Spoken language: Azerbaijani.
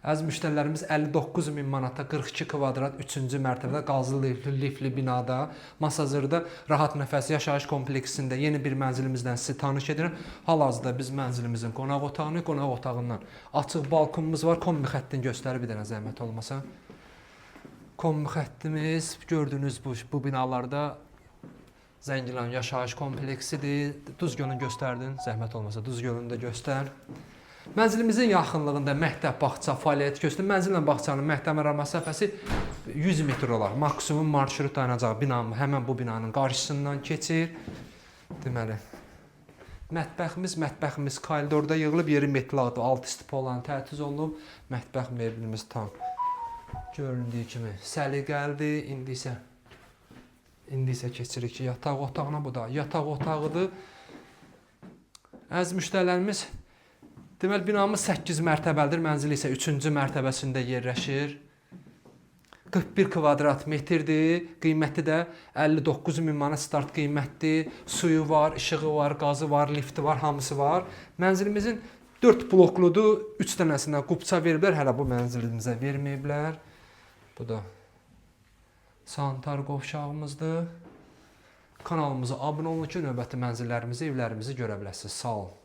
Əziz müştərilərimiz 59.000 manata 42 kvadrat 3-cü mərtəbədə qazlı lifli binada Masazırda Rahat Nəfəs yaşayış kompleksində yeni bir mənzilimizdən sizi tanış edirəm. Hal-hazırda biz mənzilimizin qonaq otağını, qonaq otağından açıq balkonumuz var. Kombi xəttini göstərib bir dənə zəhmət olmasa. Kombi xəttimiz gördüyünüz bu binalarda Zəngilan yaşayış kompleksidir. Duzgölünü göstərdin, zəhmət olmasa Duzgölünü də göstər. Mənzilimizin yaxınlığında məktəb, bağça, fəaliyyət göstərir. Mənzillə bağçanın məktəbə məsafəsi 100 metr olar. Maksimum marşrut dayanacağı binanın, həmən bu binanın qarşısından keçir. Deməli, mətbəximiz koridorda yığılıb, yeri metlaqdır. Alt istipa olan təchiz olunub. Mətbəx meblimiz tam göründüyü kimi səliqəlidir. İndi isə keçirik ki, yataq otağına. Bu da yataq otağıdır. Əziz müştərilərimiz, deməli, binamız 8 mərtəbəlidir, mənzil isə 3-cü mərtəbəsində yerləşir. 41 kvadrat metrdir, qiyməti də 59.000 manat start qiymətdir. Suyu var, işığı var, qazı var, lifti var, hamısı var. Mənzilimizin 4 blokludur, 3 dənəsindən qubça veriblər, hələ bu mənzilimizə verməyiblər. Bu da sanitar qovşağımızdır. Kanalımıza abunə olun ki, növbəti mənzillərimizi, evlərimizi görə biləsiniz. Sağ olun.